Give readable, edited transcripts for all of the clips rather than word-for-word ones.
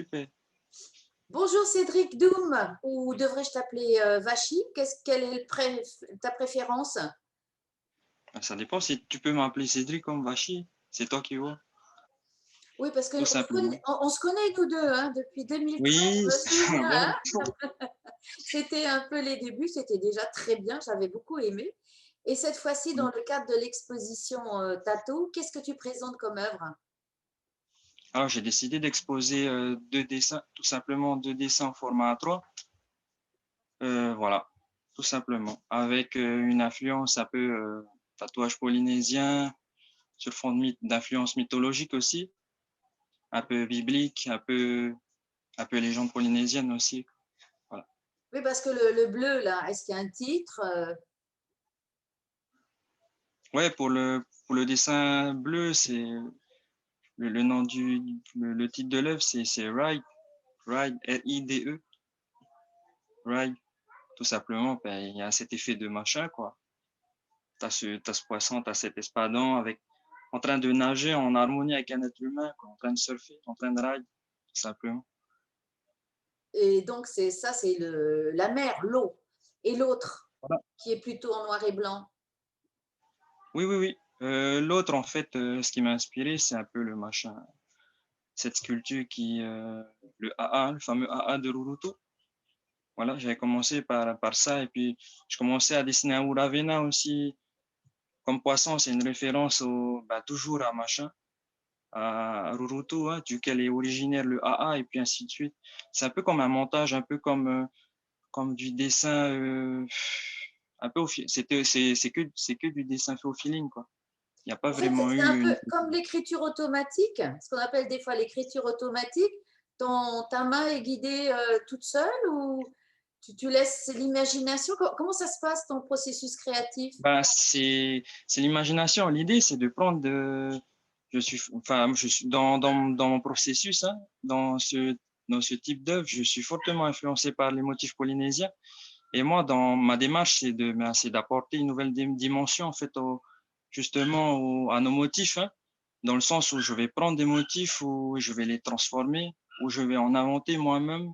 super. Bonjour Cédric Doum, ou devrais-je t'appeler Vachi? Quelle est ta préférence? Ça dépend si tu peux m'appeler Cédric comme Vachi. C'est toi qui vois, Oui, parce tout qu'on se simplement. connaît, on se connaît nous deux hein, depuis 2013, Oui, je me souviens. bon, Hein. C'était un peu les débuts, c'était déjà très bien, j'avais beaucoup aimé. Et cette fois-ci, dans oui. le cadre de l'exposition Tato, qu'est-ce que tu présentes comme œuvre? Alors, j'ai décidé d'exposer deux dessins, tout simplement deux dessins en format A3. Voilà, tout simplement. Avec une influence un peu tatouage polynésien, sur fond d'influence mythologique aussi, un peu biblique, un peu légende polynésienne aussi. Voilà. Oui, parce que le bleu, là, est-ce qu'il y a un titre? Ouais, pour le dessin bleu, c'est le nom le titre de l'œuvre, c'est Ride, Ride, R-I-D-E, Ride, tout simplement. Ben, il y a cet effet de machin, quoi. T'as ce poisson, t'as cet espadon avec, en train de nager en harmonie avec un être humain, quoi, en train de surfer, en train de ride, tout simplement. Et donc, c'est ça, c'est la mer, l'eau. Et l'autre, Voilà. qui est plutôt en noir et blanc. Oui, oui, oui. L'autre, en fait, ce qui m'a inspiré, c'est un peu le machin, cette sculpture le AA, le fameux AA de Rurutu. Voilà, j'avais commencé par ça et puis je commençais à dessiner un Uravena aussi. Comme poisson, c'est une référence bah, toujours à machin, à Rurutu, hein, duquel est originaire le AA et puis ainsi de suite. C'est un peu comme un montage, un peu comme du dessin, un peu c'est que du dessin fait au feeling, quoi. Il n'y a pas En fait, vraiment c'est un eu peu une. comme l'écriture automatique, ce qu'on appelle des fois l'écriture automatique. Ta main est guidée toute seule ou tu laisses l'imagination? Comment ça se passe ton processus créatif? Bah, c'est l'imagination. L'idée, c'est de prendre je suis dans mon processus, hein, dans ce type d'œuvre, je suis fortement influencé par les motifs polynésiens. Et moi, dans ma démarche, c'est d'apporter une nouvelle dimension, en fait, justement, à nos motifs, hein, dans le sens où je vais prendre des motifs, où je vais les transformer, où je vais en inventer moi-même,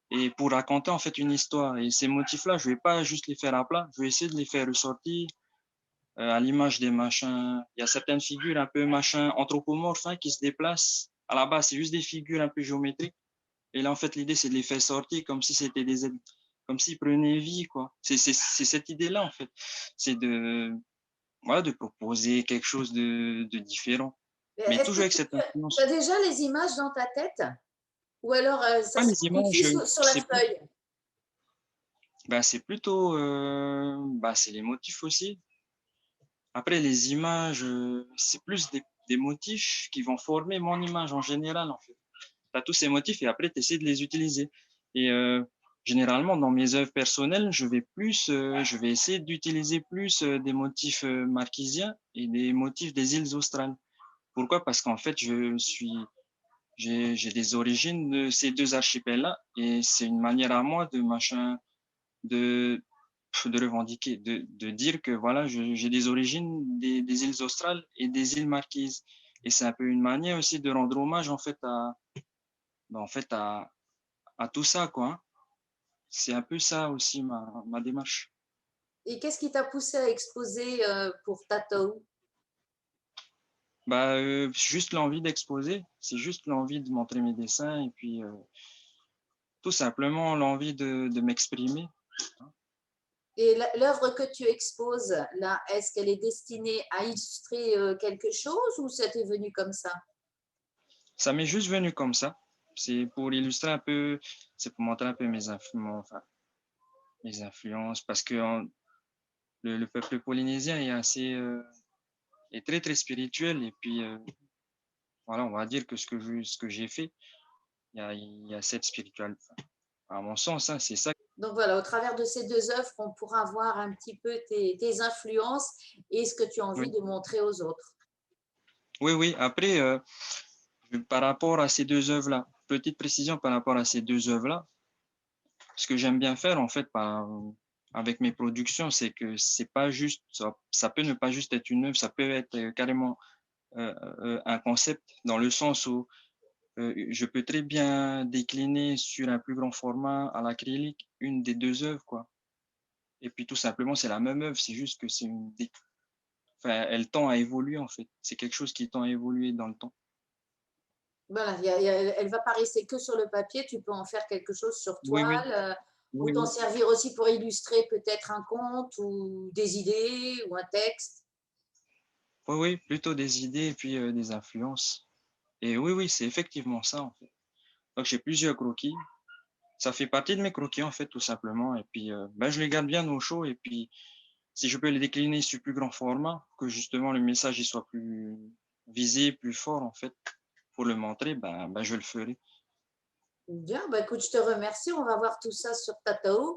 et pour raconter, en fait, une histoire. Et ces motifs-là, je vais pas juste les faire à plat, je vais essayer de les faire ressortir, à l'image des machins. Il y a certaines figures un peu machin anthropomorphes, hein, qui se déplacent. À la base, c'est juste des figures un peu géométriques. Et là, en fait, l'idée, c'est de les faire sortir comme si c'était comme s'ils prenaient vie, quoi. C'est cette idée-là, en fait. C'est voilà, de proposer quelque chose de différent. Mais Est-ce toujours que avec cette tu as influence. déjà les images dans ta tête? Ou alors ça Pas se les modifie images, sur la feuille? c'est plutôt, c'est les motifs aussi. Après, les images, c'est plus des motifs qui vont former mon image en général, en fait. Tu as tous ces motifs et après, tu essaies de les utiliser. Et généralement, dans mes œuvres personnelles, je vais essayer d'utiliser plus des motifs marquisiens et des motifs des îles australes. Pourquoi? Parce qu'en fait, j'ai des origines de ces deux archipels-là et c'est une manière à moi de, de revendiquer, de dire que voilà, j'ai des origines des îles australes et des îles marquises. Et c'est un peu une manière aussi de rendre hommage en fait en fait à tout ça, quoi. Hein. C'est un peu ça aussi ma démarche. Et qu'est-ce qui t'a poussé à exposer pour Tatou? Juste l'envie d'exposer, c'est juste l'envie de montrer mes dessins et puis tout simplement l'envie de m'exprimer. Et l'œuvre que tu exposes, là, est-ce qu'elle est destinée à illustrer quelque chose ou ça t'est venu comme ça? Ça m'est juste venu comme ça. C'est pour illustrer un peu, c'est pour montrer un peu mes influences parce que le peuple polynésien est est très très spirituel et puis voilà, on va dire que ce que j'ai fait, il y a cette spiritualité. À mon sens, hein, c'est ça. Donc voilà, au travers de ces deux œuvres, on pourra voir un petit peu tes influences et ce que tu as envie Oui, de montrer aux autres. oui, oui. Après, par rapport à ces deux œuvres-là, petite précision par rapport à ces deux œuvres-là, ce que j'aime bien faire en fait avec mes productions, c'est que c'est pas juste, ça peut ne pas juste être une œuvre, ça peut être carrément un concept dans le sens où Je peux très bien décliner sur un plus grand format à l'acrylique une des 2 œuvres, quoi. Et puis tout simplement, c'est la même œuvre, c'est juste que c'est une dé enfin, elle tend à évoluer, en fait. C'est quelque chose qui tend à évoluer dans le temps. Voilà, elle va pas rester que sur le papier, tu peux en faire quelque chose sur Oui, oui. toile, ou Oui, t'en oui. servir aussi pour illustrer peut-être un conte ou des idées ou un texte. Oui, oui, plutôt des idées et puis, des influences. Et oui, oui, c'est effectivement ça, en fait. Donc j'ai plusieurs croquis. Ça fait partie de mes croquis, en fait, tout simplement et puis, je les garde bien au chaud et puis si je peux les décliner sur plus grand format, que justement le message il soit plus visible, plus fort, en fait, pour le montrer, je le ferai. Bien, bah écoute, je te remercie. On va voir tout ça sur Tatao.